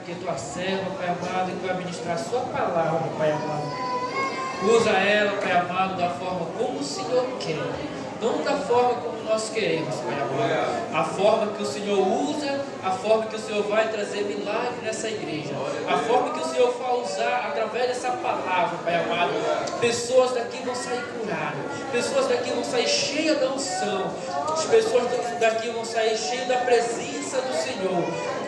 que é tua serva, Pai amado, que vai ministrar a sua palavra, Pai amado. Usa ela, Pai amado, da forma como o Senhor quer, não da forma como nós queremos, Pai amado. A forma que o Senhor usa, a forma que o Senhor vai trazer milagre nessa igreja, a forma que o Senhor vai usar através dessa palavra, Pai amado. Pessoas daqui vão sair curadas, pessoas daqui vão sair cheias da unção, as pessoas daqui vão sair cheias da presença do Senhor,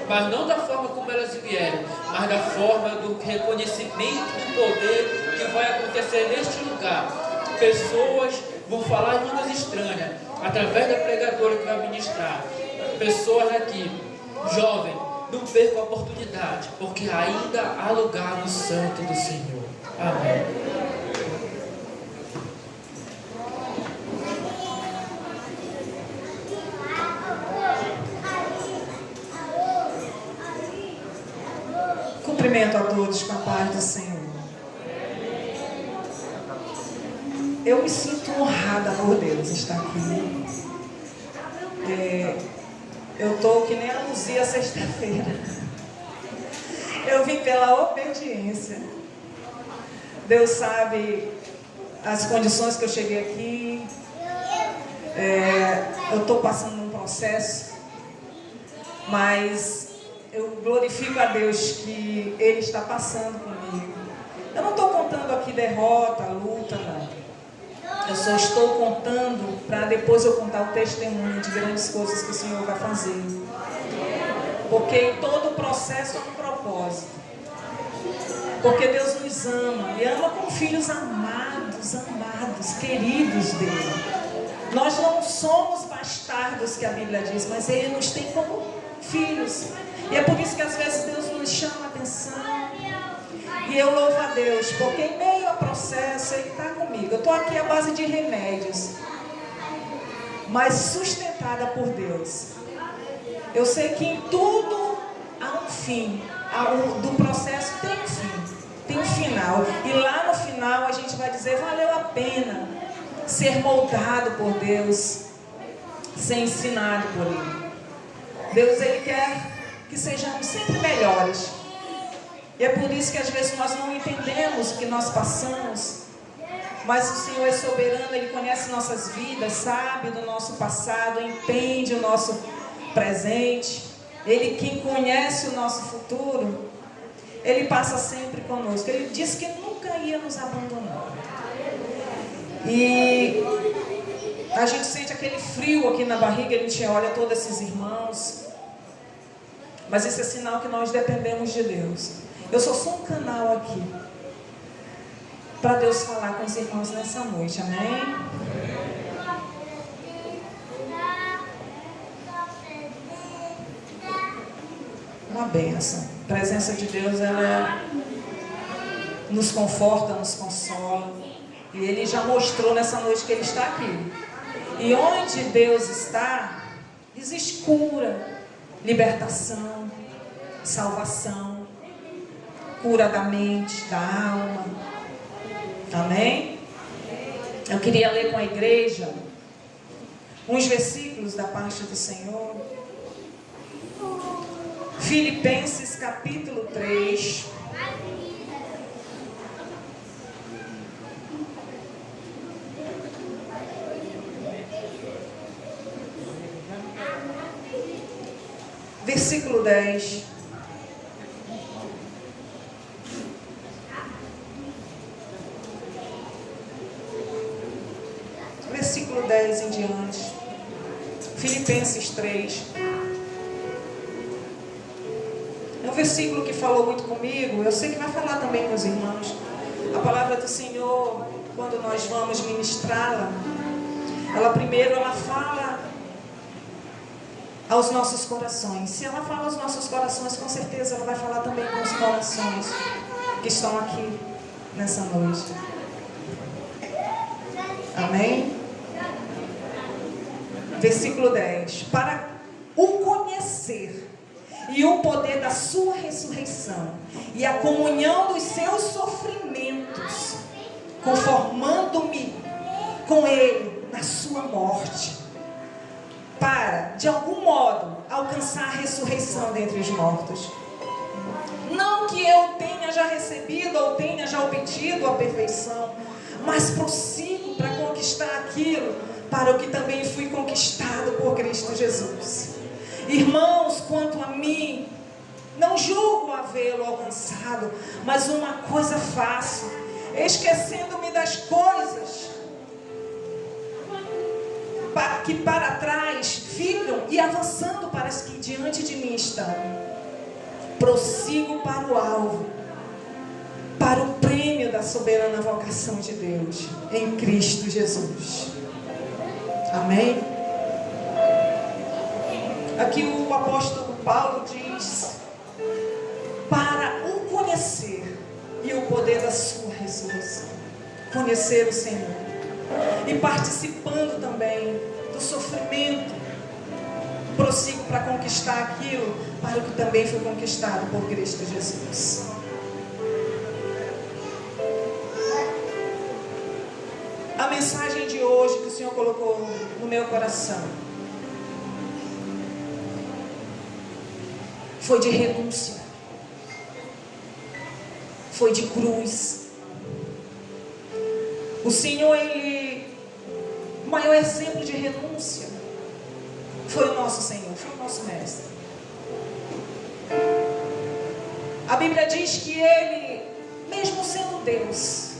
mas não da forma como elas vieram, mas da forma do reconhecimento do poder que vai acontecer neste lugar. Pessoas vão falar línguas estranhas através da pregadora que vai ministrar. Pessoas aqui, jovem, não perca a oportunidade, porque ainda há lugar no santo do Senhor. Amém. Cumprimento a todos com a paz do Senhor. Eu me sinto honrada por Deus estar aqui. Eu estou que nem a Luzia sexta-feira. Eu vim pela obediência. Deus sabe as condições que eu cheguei aqui. Eu estou passando um processo, mas eu glorifico a Deus que Ele está passando comigo. Eu não estou contando aqui derrota, luta, não. Eu só estou contando para depois eu contar o testemunho de grandes coisas que o Senhor vai fazer. Porque em todo o processo há um propósito. Porque Deus nos ama e ama como filhos amados, queridos dele. Nós não somos bastardos, que a Bíblia diz, mas Ele nos tem como filhos. E é por isso que às vezes Deus nos chama a atenção. E eu louvo a Deus, porque em meio ao processo Ele está comigo. Eu estou aqui à base de remédios, mas sustentada por Deus. Eu sei que em tudo há um fim. Do processo tem um fim, tem um final. E lá no final a gente vai dizer, valeu a pena ser moldado por Deus, ser ensinado por Ele. Deus, Ele quer que sejamos sempre melhores. E é por isso que às vezes nós não entendemos o que nós passamos. Mas o Senhor é soberano, Ele conhece nossas vidas, sabe do nosso passado, entende o nosso presente. Ele quem conhece o nosso futuro, Ele passa sempre conosco. Ele disse que nunca ia nos abandonar. E a gente sente aquele frio aqui na barriga, a gente olha todos esses irmãos. Mas isso é sinal que nós dependemos de Deus. Eu sou só um canal aqui para Deus falar com os irmãos nessa noite, amém? Uma bênção. A presença de Deus, ela nos conforta, nos consola. E Ele já mostrou nessa noite que Ele está aqui. E onde Deus está, existe cura, libertação, salvação, cura da mente, da alma. Amém? Eu queria ler com a igreja uns versículos da parte do Senhor. Filipenses capítulo 3. Versículo 10. Versículo 10 em diante. Filipenses 3. É um versículo que falou muito comigo. Eu sei que vai falar também com os irmãos. A palavra do Senhor, quando nós vamos ministrá-la, ela fala aos nossos corações. Se ela fala aos nossos corações, com certeza ela vai falar também com os corações que estão aqui nessa noite. Amém? Versículo 10. Para o conhecer e o poder da sua ressurreição e a comunhão dos seus sofrimentos, conformando-me com Ele na sua morte, para, de algum modo, alcançar a ressurreição dentre os mortos. já recebido ou tenha já obtido a perfeição, mas prossigo para conquistar aquilo para o que também fui conquistado por Cristo Jesus. Irmãos, quanto a mim, não julgo havê-lo alcançado, mas uma coisa faço, esquecendo-me das coisas que para trás ficam e avançando para as que diante de mim estão. Prossigo para o alvo, para o prêmio da soberana vocação de Deus em Cristo Jesus. Amém? Aqui o apóstolo Paulo diz: para o conhecer e o poder da sua ressurreição. Conhecer o Senhor. E participando também do sofrimento, prossigo para conquistar aquilo para o que também foi conquistado por Cristo Jesus. A mensagem de hoje que o Senhor colocou no meu coração foi de renúncia, foi de cruz. O Senhor, o maior exemplo de renúncia foi o nosso Senhor, foi o nosso Mestre. A Bíblia diz que Ele, mesmo sendo Deus,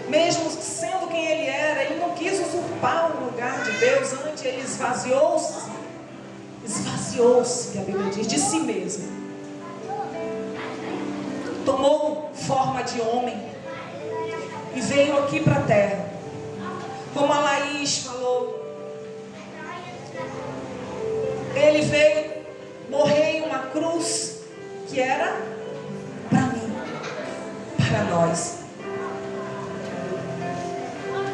mesmo sendo quem Ele era, Ele não quis usurpar o lugar de Deus. Antes Ele esvaziou-se, que a Bíblia diz, de si mesmo. Tomou forma de homem e veio aqui para a terra. Como a Laís falou, Ele veio morrer em uma cruz que era para mim, para nós.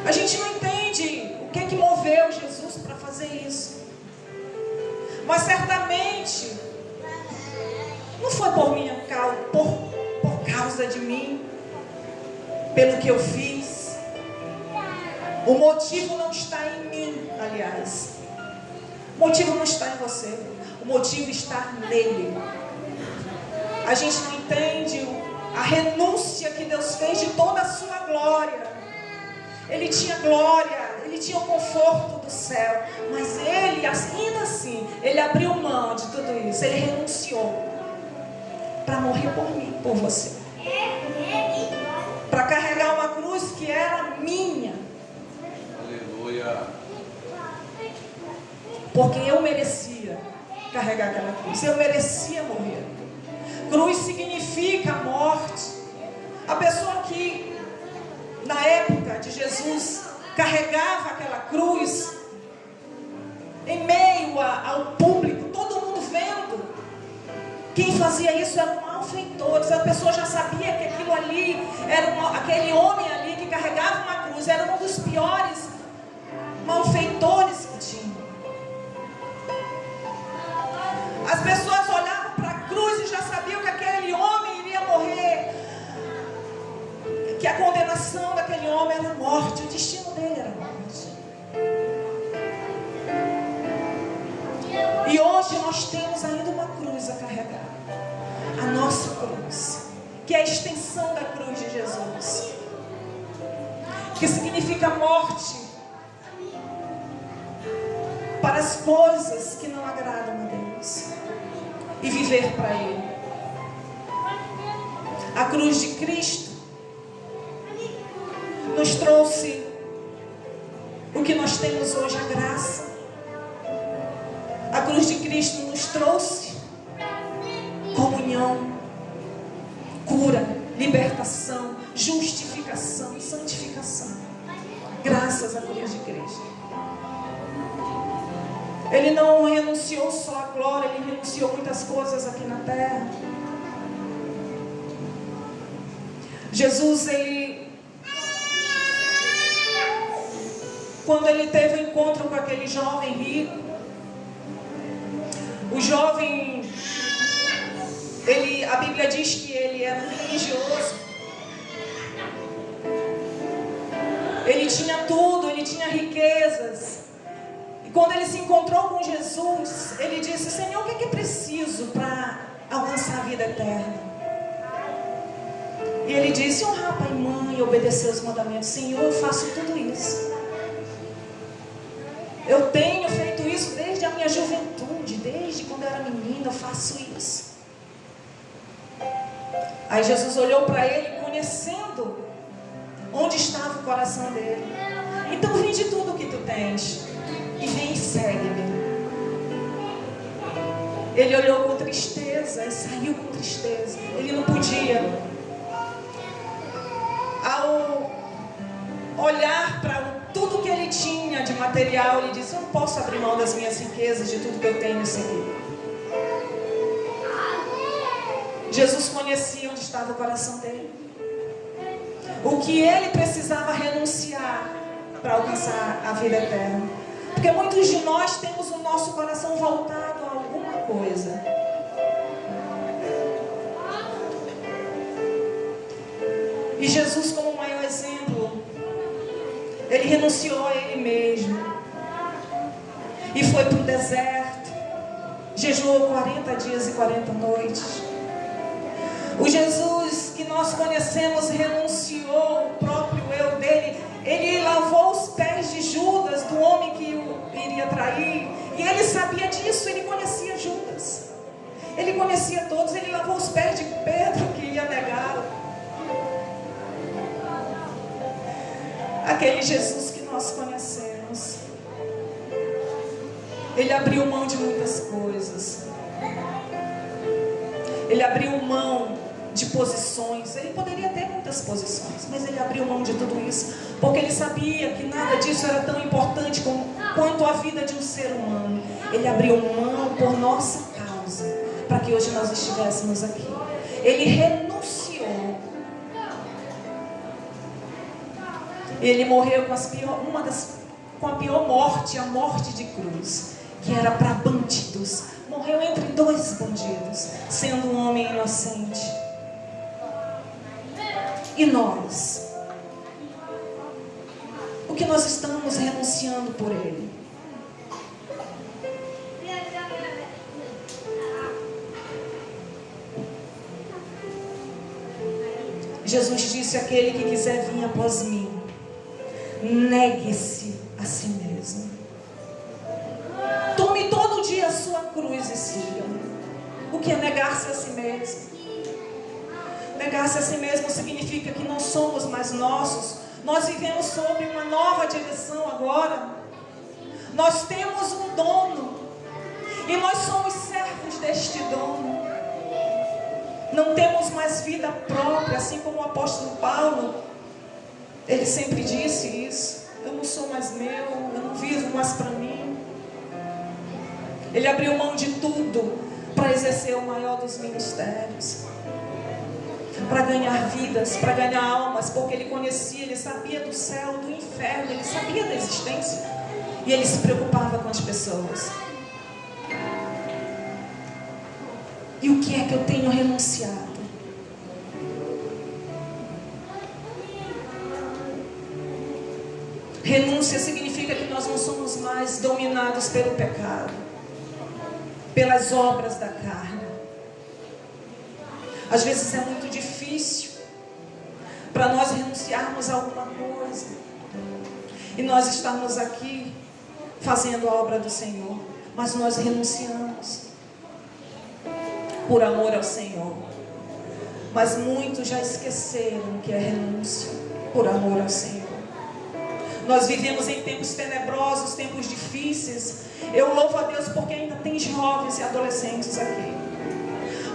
A gente não entende o que é que moveu Jesus para fazer isso, mas certamente não foi por minha causa, por causa de mim, pelo que eu fiz. O motivo não está em mim, aliás. O motivo não está em você. O motivo está nele. A gente não entende a renúncia que Deus fez de toda a sua glória. Ele tinha glória, Ele tinha o conforto do céu, mas Ele, ainda assim, Ele abriu mão de tudo isso. Ele renunciou para morrer por mim, por você, para carregar uma cruz que era minha. Aleluia. Porque eu merecia carregar aquela cruz, eu merecia morrer. Cruz significa morte. A pessoa que na época de Jesus carregava aquela cruz em meio ao público, todo mundo vendo. Quem fazia isso eram malfeitores. A pessoa já sabia que aquilo ali era aquele homem ali que carregava uma cruz era um dos piores malfeitores que tinha. As pessoas olhavam para a cruz e já sabiam que aquele homem iria morrer, que a condenação daquele homem era a morte, o destino dele era a morte. E hoje nós temos ainda uma cruz a carregar, a nossa cruz, que é a extensão da cruz de Jesus, que significa morte para as coisas que não agradam a Deus e viver para Ele. A cruz de Cristo nos trouxe o que nós temos hoje, a graça. A cruz de Cristo nos trouxe comunhão, cura, libertação, justificação, santificação. Graças à cruz de Cristo. Ele não renunciou só à glória, Ele renunciou muitas coisas aqui na terra. Jesus, quando Ele teve um encontro com aquele jovem rico, o jovem, a Bíblia diz que ele era um religioso. Ele tinha tudo, ele tinha riquezas. E quando ele se encontrou com Jesus, ele disse: Senhor, o que é preciso para alcançar a vida eterna? E ele disse: honrar pai e mãe, obedecer os mandamentos. Senhor, eu faço tudo isso. Eu tenho feito isso desde a minha juventude, desde quando eu era menina, eu faço isso. Aí Jesus olhou para ele, conhecendo onde estava o coração dele. Então vende tudo o que tu tens e vem e segue-me. Ele olhou com tristeza e saiu com tristeza. Ele não podia. Ao olhar para tudo que ele tinha de material, ele disse: eu não posso abrir mão das minhas riquezas, de tudo que eu tenho e seguir. Jesus conhecia onde estava o coração dele, o que ele precisava renunciar para alcançar a vida eterna. Porque muitos de nós temos o nosso coração voltado a alguma coisa. E Jesus, como o maior exemplo, ele renunciou a ele mesmo e foi para o deserto, jejuou 40 dias e 40 noites. O Jesus que nós conhecemos renunciou o próprio eu dele. Ele lavou os pés de Judas, do homem que o iria trair. E ele sabia disso, ele conhecia Judas. Ele conhecia todos, ele lavou os pés de Pedro, que ia negá-lo. Aquele Jesus que nós conhecemos. Ele abriu mão de muitas coisas. Ele abriu mão de posições. Ele poderia ter muitas posições, mas ele abriu mão de tudo isso, porque ele sabia que nada disso era tão importante quanto a vida de um ser humano. Ele abriu mão por nossa causa, para que hoje nós estivéssemos aqui. Ele renunciou. Ele morreu com a pior morte, a morte de cruz, que era para bandidos. Morreu entre dois bandidos, sendo um homem inocente. E nós? O que nós estamos renunciando por ele? Jesus disse: aquele que quiser vir após mim, negue-se a si mesmo. Tome todo dia a sua cruz e siga. O que é negar-se a si mesmo? Negar-se a si mesmo significa que não somos mais nossos. Nós vivemos sob uma nova direção agora. Nós temos um dono e nós somos servos deste dono. Não temos mais vida própria, assim como o apóstolo Paulo. Ele sempre disse isso: eu não sou mais meu, eu não vivo mais para mim. Ele abriu mão de tudo para exercer o maior dos ministérios, para ganhar vidas, para ganhar almas, porque ele conhecia, ele sabia do céu, do inferno, ele sabia da existência, e ele se preocupava com as pessoas. E o que é que eu tenho renunciado? Renúncia significa que nós não somos mais dominados pelo pecado, pelas obras da carne. Às vezes é muito difícil para nós renunciarmos a alguma coisa e nós estamos aqui fazendo a obra do Senhor, mas nós renunciamos por amor ao Senhor. Mas muitos já esqueceram que é renúncia por amor ao Senhor. Nós vivemos em tempos tenebrosos, tempos difíceis. Eu louvo a Deus porque ainda tem jovens e adolescentes aqui,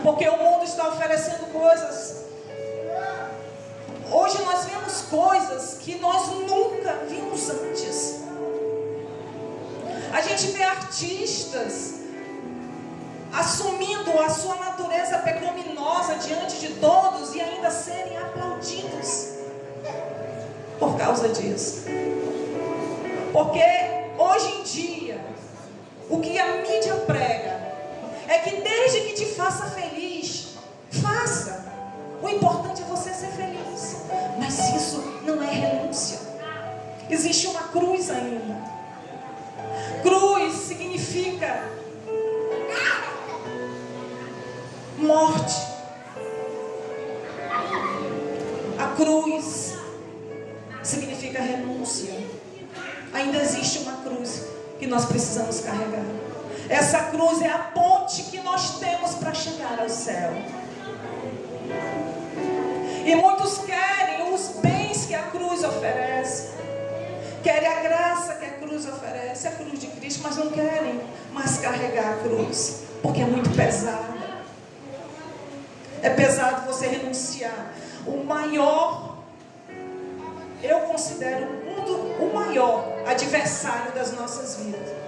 porque o mundo está oferecendo coisas. Hoje nós vemos coisas que nós nunca vimos antes. A gente vê artistas assumindo a sua natureza pecaminosa diante de todos e ainda serem aplaudidos por causa disso. Porque hoje em dia, o que a mídia prega é que desde que te faça feliz, faça. O importante é você ser feliz. Mas isso não é renúncia. Existe uma cruz ainda. Cruz significa morte. cruz significa renúncia. Ainda existe uma cruz que nós precisamos carregar. Essa cruz é a ponte que nós temos para chegar ao céu. E muitos querem os bens que a cruz oferece, querem a graça que a cruz oferece, a cruz de Cristo, mas não querem mais carregar a cruz, porque é muito pesada. É pesado você renunciar. O maior, eu considero o maior adversário das nossas vidas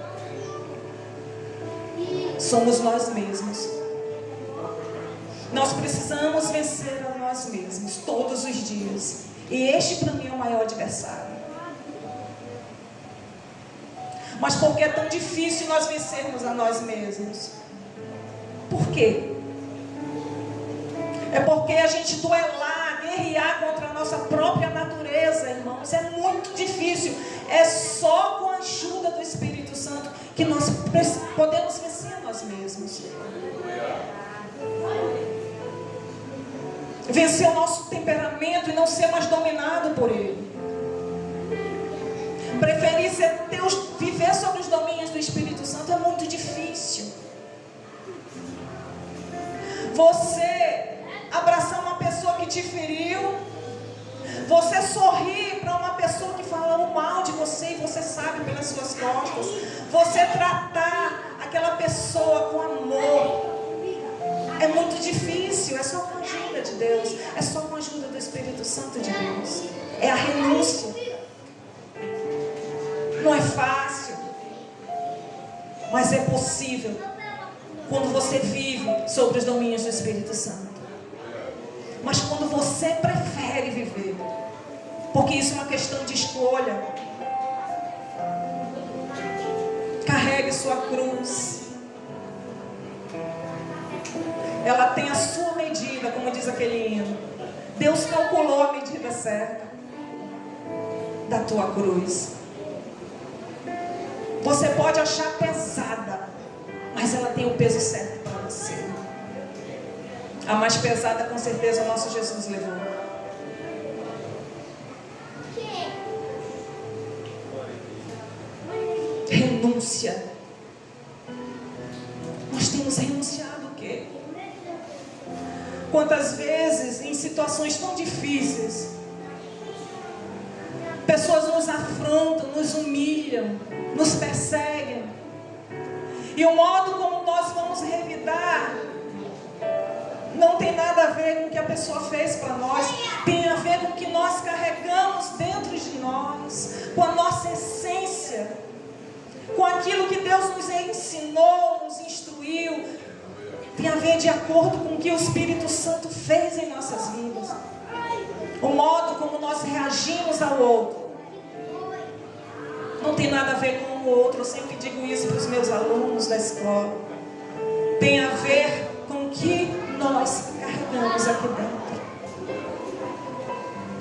somos nós mesmos. Nós precisamos vencer a nós mesmos todos os dias. E este para mim é o maior adversário. Mas por que é tão difícil nós vencermos a nós mesmos? Por quê? É porque a gente duelar, guerrear contra a nossa própria natureza, irmãos, é muito difícil. É só com a ajuda do Espírito Santo que nós podemos vencer a nós mesmos. Vencer o nosso temperamento e não ser mais dominado por ele. Preferir viver sobre os domínios do Espírito Santo é muito difícil. Você abraçar uma pessoa que te feriu, você sorrir para uma pessoa que falou mal de você e você sabe pelas suas costas, você tratar aquela pessoa com amor, é muito difícil. É só com a ajuda de Deus, é só com a ajuda do Espírito Santo de Deus. É a renúncia. Não é fácil, mas é possível quando você vive sobre os domínios do Espírito Santo. Mas quando você prefere viver, porque isso é uma questão de escolha, carregue sua cruz. Ela tem a sua medida, como diz aquele hino. Deus calculou a medida certa da tua cruz. Você pode achar pesada, mas ela tem o peso certo para você. A mais pesada, com certeza, o nosso Jesus levou. Renúncia. Nós temos renunciado o quê? Quantas vezes, em situações tão difíceis, pessoas nos afrontam, nos humilham, nos perseguem. E o modo como nós vamos revidar não tem nada a ver com o que a pessoa fez para nós. Tem a ver com o que nós carregamos dentro de nós, com a nossa essência, com aquilo que Deus nos ensinou, nos instruiu. Tem a ver de acordo com o que o Espírito Santo fez em nossas vidas. O modo como nós reagimos ao outro não tem nada a ver com o outro. Eu sempre digo isso para os meus alunos da escola. Tem a ver com o que nós carregamos aqui dentro.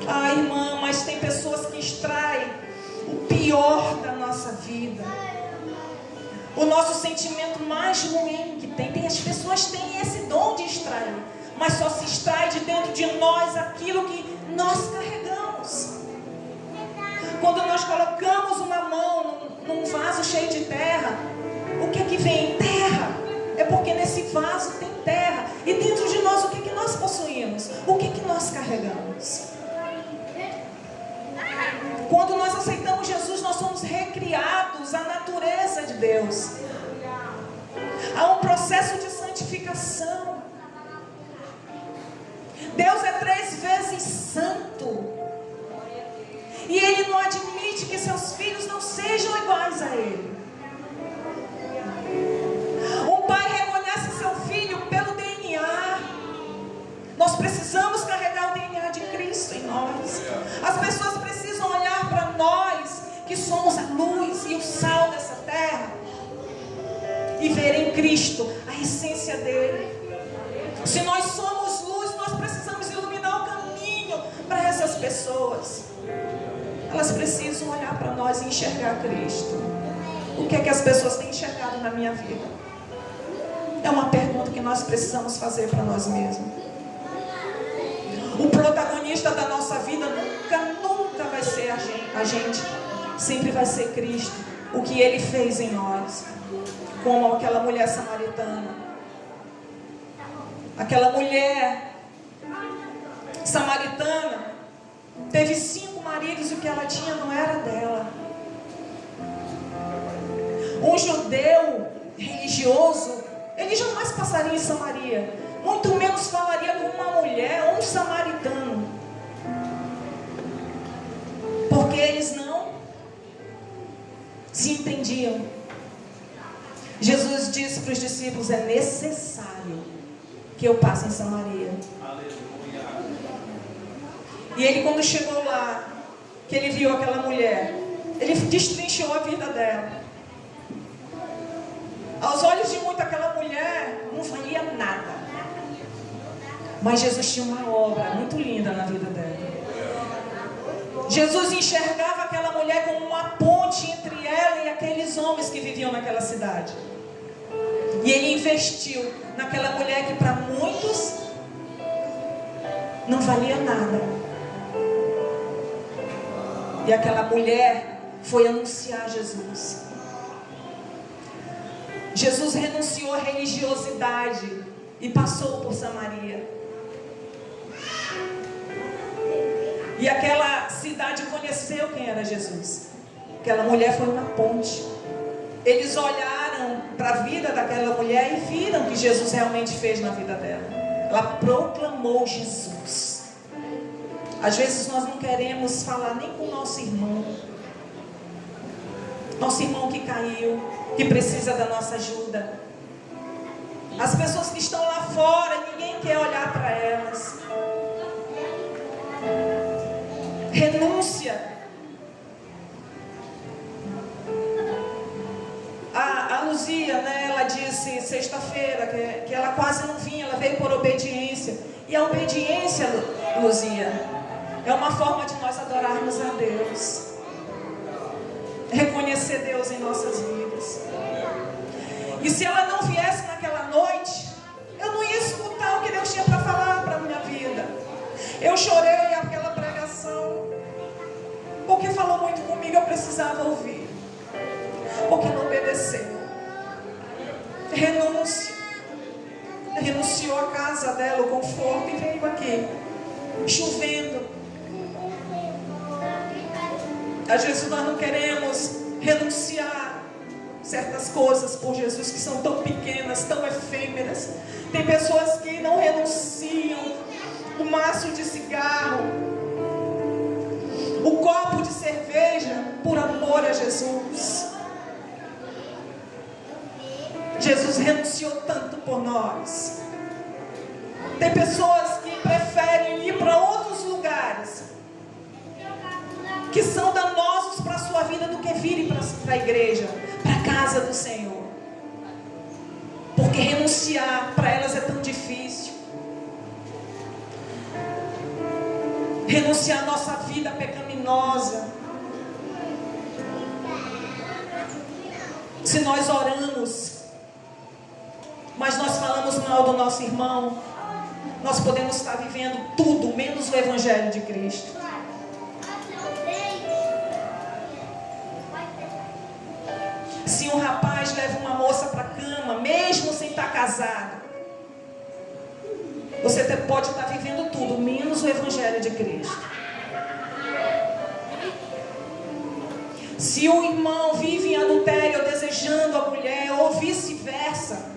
Ah, irmã, mas tem pessoas que extraem o pior da nossa vida, o nosso sentimento mais ruim que tem. As pessoas têm esse dom de extrair, mas só se extrai de dentro de nós aquilo que nós carregamos. Quando nós colocamos uma mão num vaso cheio de terra, o que é que vem? Terra. É porque nesse vaso tem terra. E dentro de nós, o que é que nós possuímos? O que é que nós carregamos? Quando nós aceitamos Jesus, nós somos recriados à natureza de Deus. Há um processo de santificação. Deus é 3 vezes santo. E Ele não admite que seus filhos não sejam iguais a Ele. Um pai reconhece seu filho pelo DNA. Nós precisamos carregar o DNA de Cristo em nós. As pessoas precisam olhar para nós, que somos a luz e o sal dessa terra, e ver em Cristo a essência dele. Se nós somos luz, nós precisamos iluminar o caminho para essas pessoas. Elas precisam olhar para nós e enxergar Cristo. O que é que as pessoas têm enxergado na minha vida? É uma pergunta que nós precisamos fazer para nós mesmos. O protagonismo protagonista da nossa vida nunca vai ser a gente. Sempre vai ser Cristo. O que Ele fez em nós. Como aquela mulher samaritana. Aquela mulher samaritana teve 5 maridos e o que ela tinha não era dela. Um judeu religioso, ele jamais passaria em Samaria, muito menos falaria com uma mulher ou um samaritano, porque eles não se entendiam. Jesus disse para os discípulos: é necessário que eu passe em Samaria. E ele, quando chegou lá, que ele viu aquela mulher, ele destrinchou a vida dela. Aos olhos de muito, aquela mulher não valia nada. Mas Jesus tinha uma obra muito linda na vida dela. Jesus enxergava aquela mulher como uma ponte entre ela e aqueles homens que viviam naquela cidade. E Ele investiu naquela mulher que para muitos não valia nada. E aquela mulher foi anunciar Jesus. Jesus renunciou à religiosidade e passou por Samaria. E aquela cidade conheceu quem era Jesus. Aquela mulher foi uma ponte. Eles olharam para a vida daquela mulher e viram o que Jesus realmente fez na vida dela. Ela proclamou Jesus. Às vezes nós não queremos falar nem com o nosso irmão. Nosso irmão que caiu, que precisa da nossa ajuda. As pessoas que estão lá fora, ninguém quer olhar para elas. Renúncia. A Luzia, né, ela disse sexta-feira que ela quase não vinha, ela veio por obediência. E a obediência, Luzia, é uma forma de nós adorarmos a Deus. Reconhecer Deus em nossas vidas. E se ela não viesse naquela noite, eu não ia escutar o que Deus tinha para falar para a minha vida. Eu chorei aquela pregação, porque falou muito comigo, eu precisava ouvir. Porque não obedeceu. Renúncia. Renunciou a casa dela, o conforto, e veio aqui, chovendo. Às vezes nós não queremos renunciar certas coisas por Jesus que são tão pequenas, tão efêmeras. Tem pessoas que não renunciam o maço de cigarro, o copo de cerveja, por amor a Jesus. Jesus renunciou tanto por nós. Tem pessoas que preferem ir para outros lugares que são danosos para a sua vida do que virem para a igreja, para a casa do Senhor. Porque renunciar para elas é tão difícil. Renunciar a nossa vida pecaminosa. Se nós oramos, mas nós falamos mal do nosso irmão, nós podemos estar vivendo tudo menos o Evangelho de Cristo. Se um rapaz leva uma moça para a cama, mesmo sem estar casado, você pode estar vivendo tudo menos o Evangelho de Cristo. Se o irmão vive em adultério, desejando a mulher, ou vice-versa,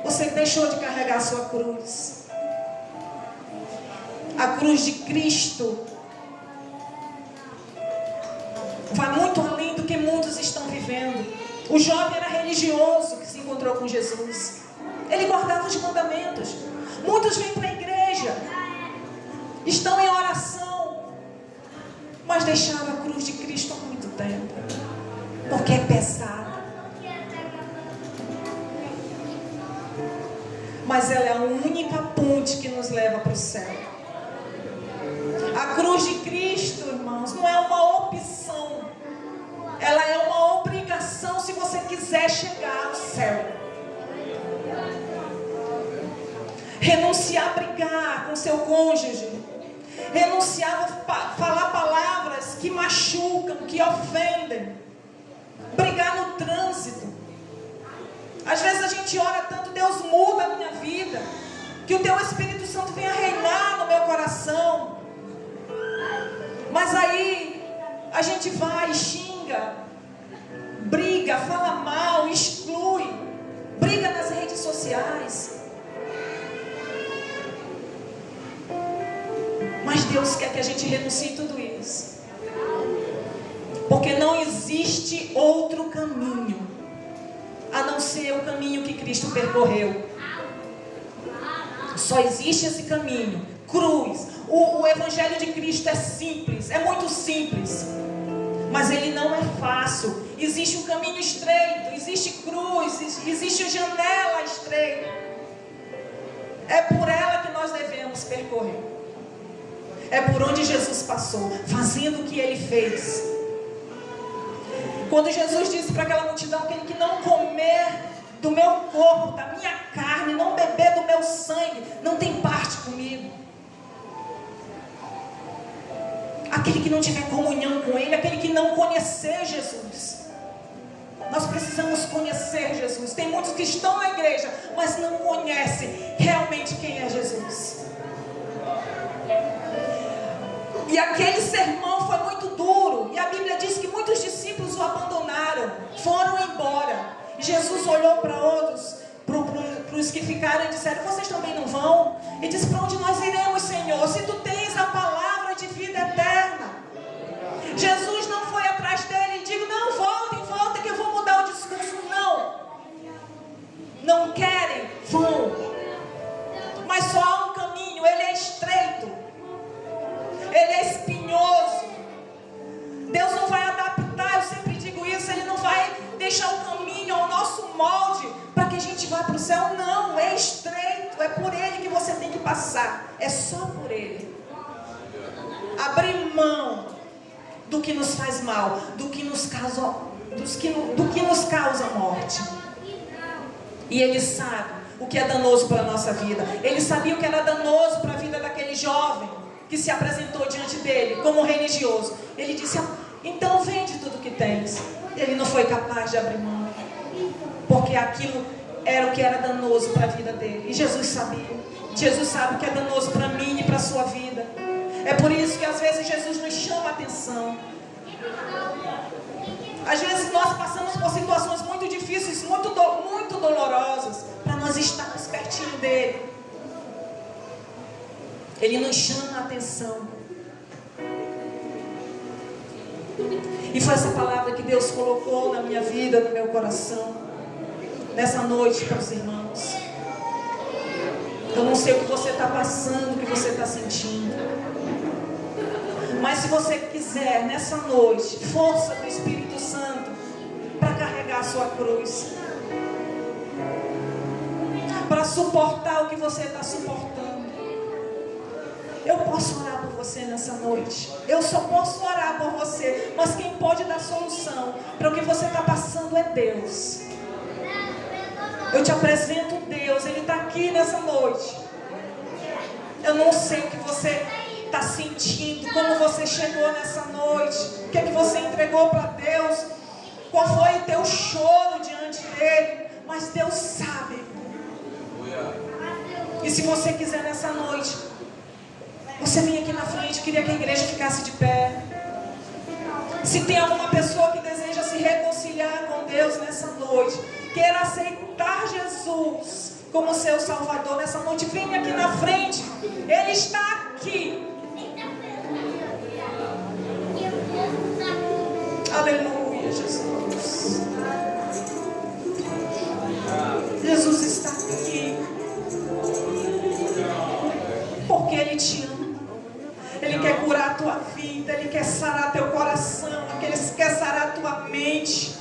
você deixou de carregar a sua cruz. A cruz de Cristo vai muito além do que muitos estão vivendo. O jovem era religioso que se encontrou com Jesus. Ele guardava os mandamentos. Muitos vêm para a igreja, estão em oração, mas deixaram a cruz de Cristo há muito tempo, porque é pesada. Mas ela é a única ponte que nos leva para o céu. A cruz de Cristo, irmãos, não é uma opção. Ela é uma obrigação se você quiser chegar ao céu. Renunciar a brigar com seu cônjuge. renunciar a falar palavras que machucam, que ofendem, brigar no trânsito. Às vezes a gente ora tanto, Deus muda a minha vida, que o Teu Espírito Santo venha reinar no meu coração. Mas aí a gente vai, xinga, briga, fala mal, exclui, briga nas redes sociais. Mas Deus quer que a gente renuncie tudo isso, porque não existe outro caminho a não ser o caminho que Cristo percorreu. Só existe esse caminho, cruz. O Evangelho de Cristo é simples, é muito simples, mas ele não é fácil. Existe um caminho estreito, existe cruz, existe janela estreita. É por ela que nós devemos percorrer. É por onde Jesus passou, fazendo o que Ele fez. Quando Jesus disse para aquela multidão: aquele que não comer do meu corpo, da minha carne, não beber do meu sangue, não tem parte comigo. Aquele que não tiver comunhão com Ele, aquele que não conhecer Jesus. Nós precisamos conhecer Jesus. Tem muitos que estão na igreja, mas não conhecem realmente quem é Jesus. E aquele sermão foi muito duro. E a Bíblia diz que muitos discípulos o abandonaram, foram embora. E Jesus olhou para outros, para os que ficaram, e disseram: vocês também não vão? E disse: para onde nós iremos, Senhor? Se tu tens a palavra de vida eterna. Jesus não foi atrás dele e disse: não, voltem, que eu vou mudar o discurso. Não querem, vão. Mas só há um caminho, ele é estreito, ele é espinhoso. Deus não vai adaptar, eu sempre digo isso, Ele não vai deixar o caminho ao nosso molde para que a gente vá para o céu. Não, é estreito, é por Ele que você tem que passar, é só por Ele. Abrir mão do que nos faz mal, do que nos causa morte. E Ele sabe o que é danoso para a nossa vida. Ele sabia o que era danoso para a vida daquele jovem que se apresentou diante dele como religioso. Ele disse: então vende tudo que tens. Ele não foi capaz de abrir mão, porque aquilo era o que era danoso para a vida dele. E Jesus sabia. Jesus sabe o que é danoso para mim e para a sua vida. É por isso que às vezes Jesus nos chama a atenção. Às vezes nós passamos por situações muito difíceis, muito dolorosas, para nós estarmos pertinho dele. Ele nos chama a atenção. E foi essa palavra que Deus colocou na minha vida, no meu coração, nessa noite para os irmãos. Eu não sei o que você está passando, o que você está sentindo, mas se você quiser nessa noite força do Espírito Santo para carregar a sua cruz, para suportar o que você está suportando, eu posso orar por você nessa noite. Eu só posso orar por você, mas quem pode dar solução para o que você está passando é Deus. Eu te apresento Deus, Ele está aqui nessa noite. Eu não sei o que você está sentindo, como você chegou nessa noite, o que é que você entregou para Deus, qual foi o teu choro diante dele, mas Deus sabe. E se você quiser nessa noite, você vem aqui na frente. Eu queria que a igreja ficasse de pé. Se tem alguma pessoa que deseja se reconciliar com Deus nessa noite, queira aceitar Jesus como seu Salvador nessa noite, vem aqui na frente. Ele está aqui. Aleluia, Jesus. Jesus está aqui porque Ele te ama. Ele quer curar a tua vida, Ele quer sarar teu coração, Ele quer sarar a tua mente.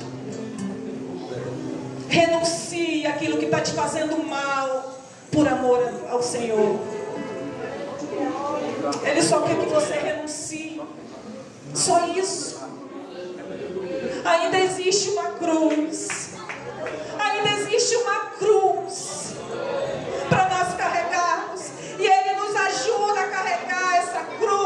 Renuncie aquilo que está te fazendo mal por amor ao Senhor. Ele só quer que você renuncie. Só isso. Ainda existe uma cruz. Ainda existe uma cruz para nós carregarmos. E Ele nos ajuda a carregar essa cruz.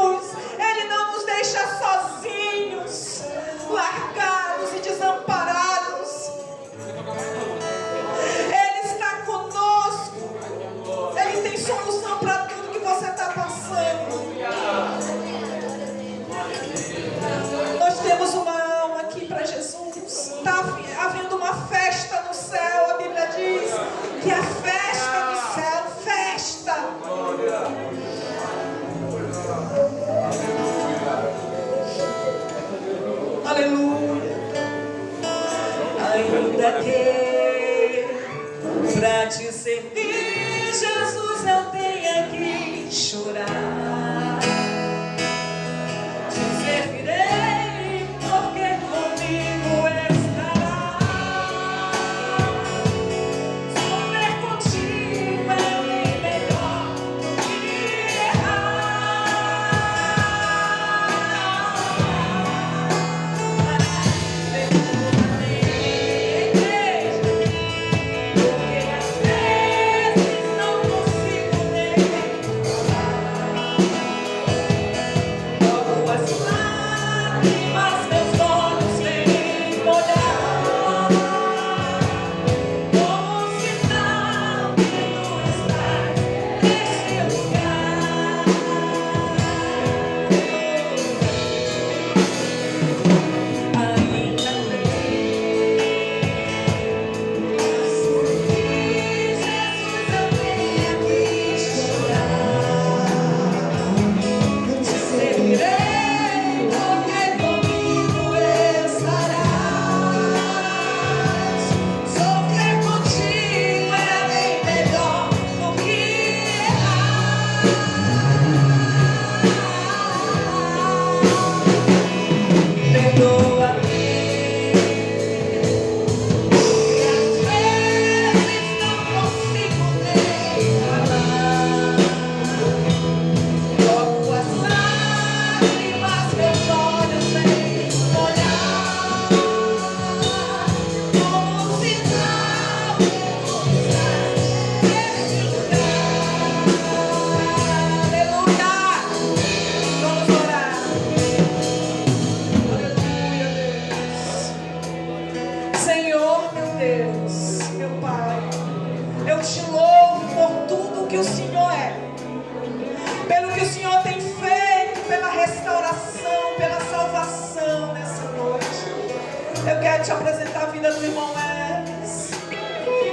quero te apresentar a vida do irmão Hermes.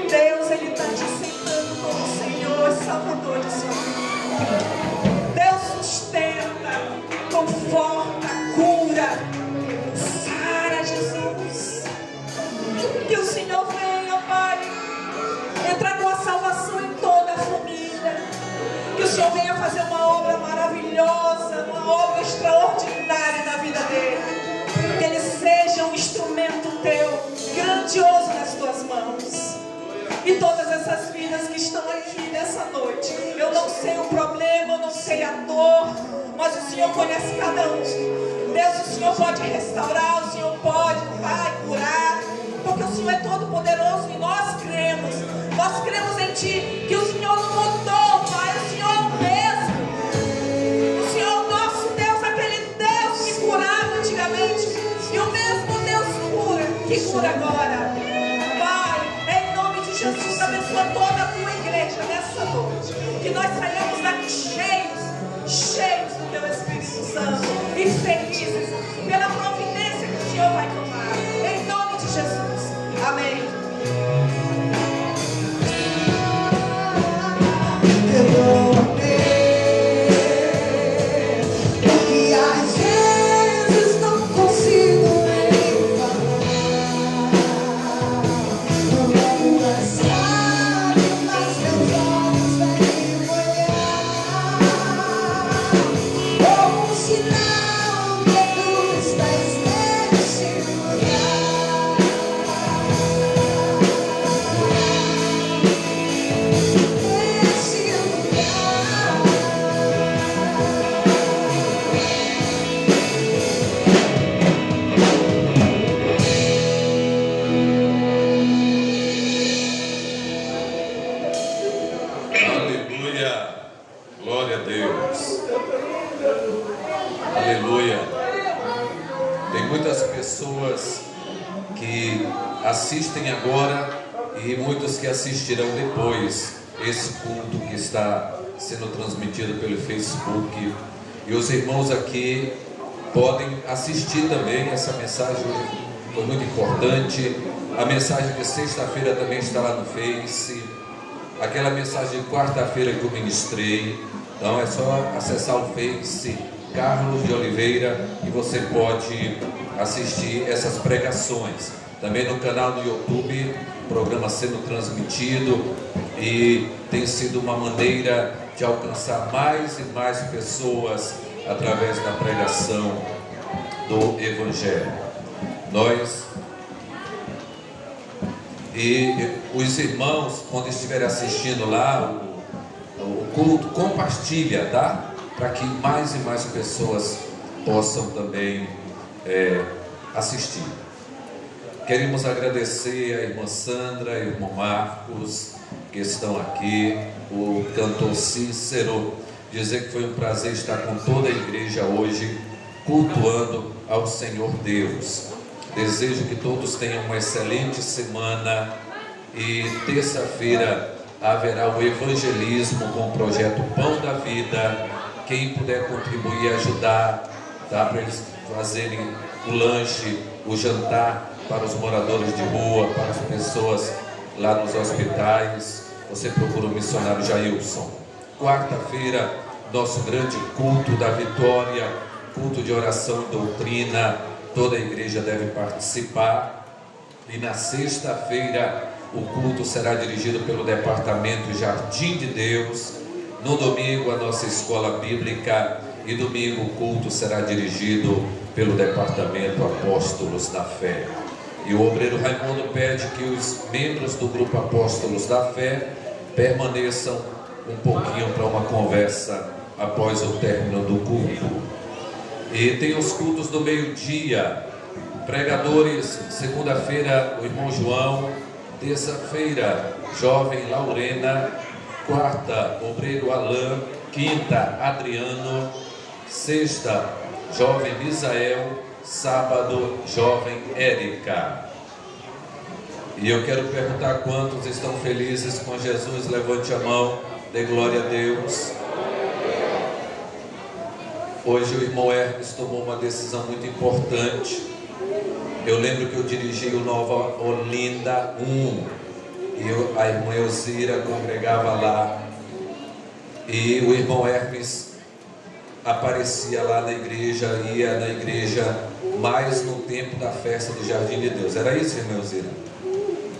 Deus, Ele está te aceitando como Senhor e Salvador de sua vida. Deus sustenta, conforta, cura, sara, Jesus. Que o Senhor venha, Pai, entrar com a salvação em toda a família. Que o Senhor venha fazer uma obra maravilhosa, uma obra extraordinária na vida dele. Que ele seja um instrumento teu, grandioso nas tuas mãos. E todas essas vidas que estão aqui nessa noite, eu não sei o problema, eu não sei a dor, mas o Senhor conhece cada um. Deus, o Senhor pode restaurar, o Senhor pode, Pai, curar, porque o Senhor é todo poderoso e nós cremos em Ti, que o Senhor não mudou, Pai, o Senhor é o mesmo. O Senhor é o nosso Deus, aquele Deus que curava antigamente, e o mesmo Deus cura, que cura agora. Pai, em nome de Jesus, abençoa toda a Tua igreja nessa noite, que nós saímos daqui cheios do Teu Espírito Santo e felizes pela providência que o Senhor vai tomar, em nome de Jesus, amém. Assistem agora e muitos que assistirão depois esse culto que está sendo transmitido pelo Facebook, e os irmãos aqui podem assistir também. Essa mensagem hoje foi muito importante. A mensagem de sexta-feira também está lá no Face, aquela mensagem de quarta-feira que eu ministrei. Então é só acessar o Face Carlos de Oliveira e você pode assistir essas pregações. Também no canal do YouTube, o programa sendo transmitido, e tem sido uma maneira de alcançar mais e mais pessoas através da pregação do Evangelho. E os irmãos, quando estiverem assistindo lá o culto, compartilha, tá? Para que mais e mais pessoas possam também assistir. Queremos agradecer a irmã Sandra e o irmão Marcos que estão aqui, o cantor Cícero, dizer que foi um prazer estar com toda a igreja hoje, cultuando ao Senhor Deus. Desejo que todos tenham uma excelente semana, e terça-feira haverá o evangelismo com o projeto Pão da Vida. Quem puder contribuir e ajudar, tá? Para eles fazerem o lanche, o jantar para os moradores de rua, para as pessoas lá nos hospitais, você procura o missionário Jailson. Quarta-feira, nosso grande culto da vitória, culto de oração e doutrina, toda a igreja deve participar. E na sexta-feira, o culto será dirigido pelo departamento Jardim de Deus. No domingo, a nossa escola bíblica, e domingo o culto será dirigido pelo departamento Apóstolos da Fé. E o obreiro Raimundo pede que os membros do grupo Apóstolos da Fé permaneçam um pouquinho para uma conversa após o término do culto. E tem os cultos do meio-dia, pregadores, segunda-feira o irmão João, terça-feira jovem Laurena, quarta obreiro Alain, quinta Adriano, sexta jovem Misael, sábado jovem Érica. E eu quero perguntar quantos estão felizes com Jesus. Levante a mão, dê glória a Deus. Hoje o irmão Hermes tomou uma decisão muito importante. Eu lembro que eu dirigi o Nova Olinda 1 e a irmã Elzira congregava lá, e o irmão Hermes aparecia lá na igreja, ia na igreja mais no tempo da festa do Jardim de Deus. Era isso, irmã Elzira?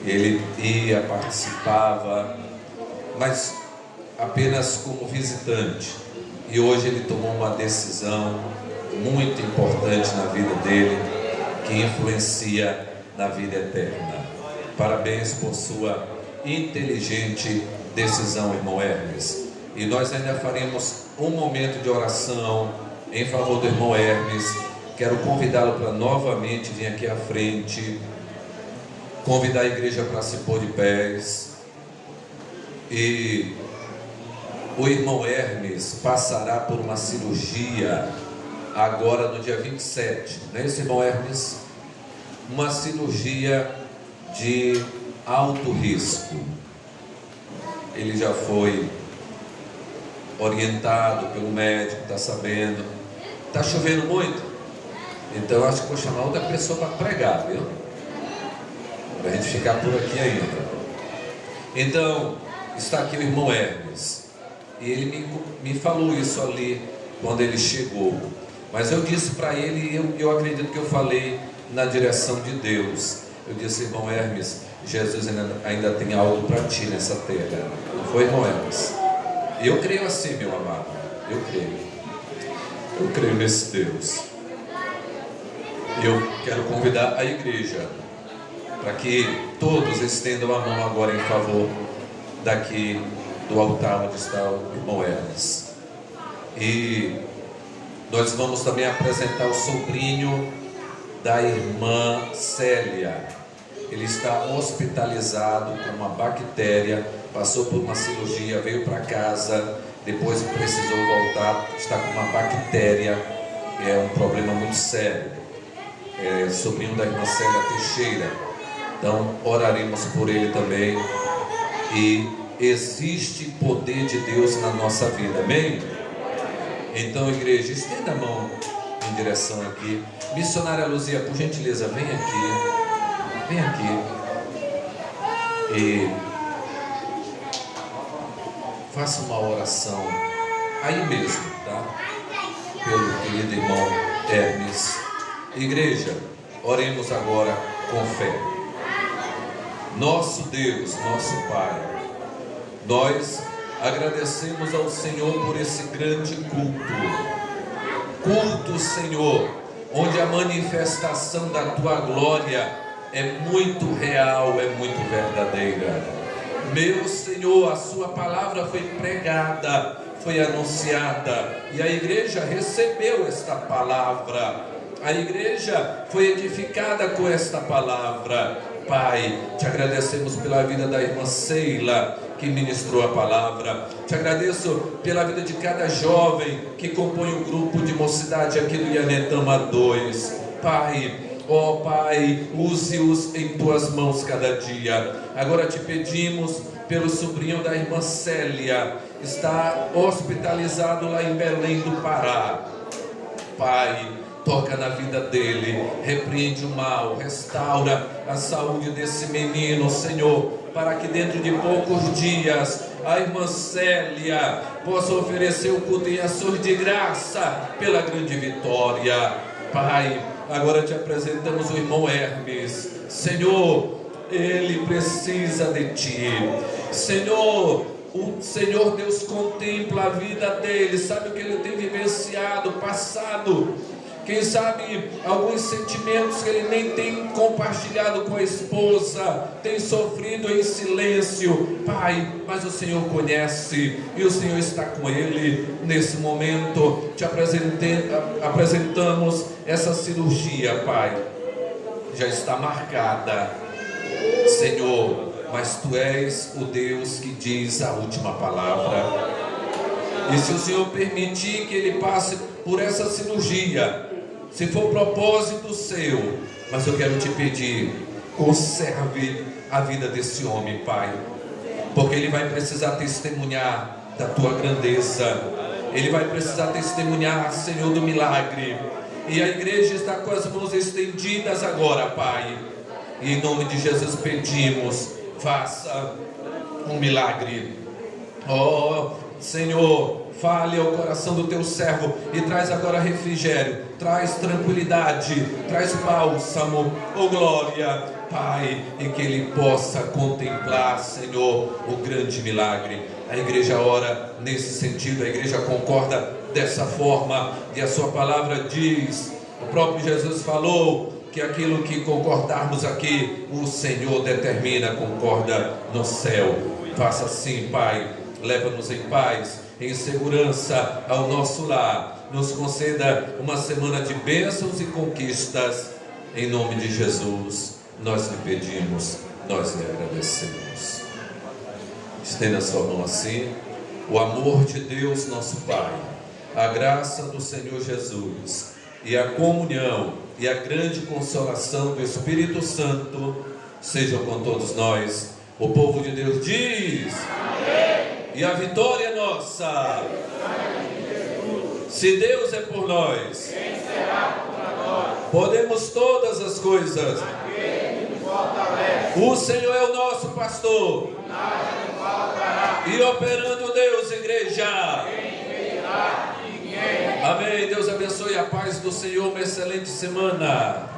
Ele ia, participava, mas apenas como visitante. E hoje ele tomou uma decisão muito importante na vida dele, que influencia na vida eterna. Parabéns por sua inteligente decisão, irmão Hermes. E nós ainda faremos um momento de oração em favor do irmão Hermes. Quero convidá-lo para novamente vir aqui à frente, convidar a igreja para se pôr de pés. E o irmão Hermes passará por uma cirurgia agora no dia 27, não é isso, irmão Hermes? Uma cirurgia de alto risco. Ele já foi orientado pelo médico, está sabendo. Está chovendo muito, então acho que vou chamar outra pessoa para pregar, viu? Para a gente ficar por aqui ainda. Então, está aqui o irmão Hermes, e ele me falou isso ali quando ele chegou. Mas eu disse para ele, eu acredito que eu falei na direção de Deus. Eu disse, irmão Hermes, Jesus ainda tem algo para ti nessa terra. Não foi, irmão Hermes? Eu creio assim, meu amado. Eu creio nesse Deus. Eu quero convidar a igreja para que todos estendam a mão agora em favor daqui do altar onde está o irmão Hermes. E nós vamos também apresentar o sobrinho da irmã Célia. Ele está hospitalizado com uma bactéria, passou por uma cirurgia, veio para casa, depois precisou voltar, está com uma bactéria, é um problema muito sério. É sobrinho da irmã Célia Teixeira. Então oraremos por ele também. E existe poder de Deus na nossa vida, amém? Então, igreja, estenda a mão em direção aqui. Missionária Luzia, por gentileza, vem aqui. Vem aqui. E faça uma oração aí mesmo, tá? Pelo querido irmão Hermes. Igreja, oremos agora com fé. Nosso Deus, nosso Pai, nós agradecemos ao Senhor por esse grande culto, Senhor, onde a manifestação da Tua glória é muito real, é muito verdadeira. Meu Senhor, a Sua palavra foi pregada, foi anunciada, e a igreja recebeu esta palavra, a igreja foi edificada com esta palavra. Pai, te agradecemos pela vida da irmã Sheila, que ministrou a palavra. Te agradeço pela vida de cada jovem que compõe o grupo de mocidade aqui do Ianetama 2. Pai, ó Pai, use-os em tuas mãos cada dia. Agora te pedimos pelo sobrinho da irmã Célia, está hospitalizado lá em Belém do Pará. Pai, toca na vida dele, repreende o mal, restaura a saúde desse menino, Senhor, para que dentro de poucos dias a irmã Célia possa oferecer o culto em ações de graça pela grande vitória. Pai, agora te apresentamos o irmão Hermes. Senhor, ele precisa de ti. Senhor, o Senhor Deus contempla a vida dele, sabe o que ele tem vivenciado, passado. Quem sabe alguns sentimentos que ele nem tem compartilhado com a esposa, tem sofrido em silêncio. Pai, mas o Senhor conhece e o Senhor está com ele nesse momento. Te apresentamos essa cirurgia, Pai. Já está marcada, Senhor, mas Tu és o Deus que diz a última palavra. E se o Senhor permitir que ele passe por essa cirurgia, se for propósito seu, mas eu quero te pedir, conserve a vida desse homem, Pai, porque ele vai precisar testemunhar da Tua grandeza, ele vai precisar testemunhar, Senhor, do milagre, E a igreja está com as mãos estendidas agora, Pai. E em nome de Jesus pedimos, faça um milagre. Oh, Senhor, fale ao coração do teu servo e traz agora refrigério, traz tranquilidade, traz bálsamo, oh glória, Pai, e que ele possa contemplar, Senhor, o grande milagre. A igreja ora nesse sentido, a igreja concorda dessa forma, e a sua palavra diz, o próprio Jesus falou, que aquilo que concordarmos aqui, o Senhor determina, concorda no céu. Faça assim, Pai, leva-nos em paz, em segurança ao nosso lar, nos conceda uma semana de bênçãos e conquistas, em nome de Jesus, nós lhe pedimos, nós lhe agradecemos. Estenda sua mão assim. O amor de Deus nosso Pai, a graça do Senhor Jesus e a comunhão e a grande consolação do Espírito Santo sejam com todos nós. O povo de Deus diz: amém. E a vitória é nossa. Se Deus é por nós, quem será contra nós? Podemos todas as coisas. Aquele que nos fortalece. O Senhor é o nosso pastor. Nada nos faltará. E operando Deus, igreja. Quem ninguém. Amém. Deus abençoe, a paz do Senhor, uma excelente semana.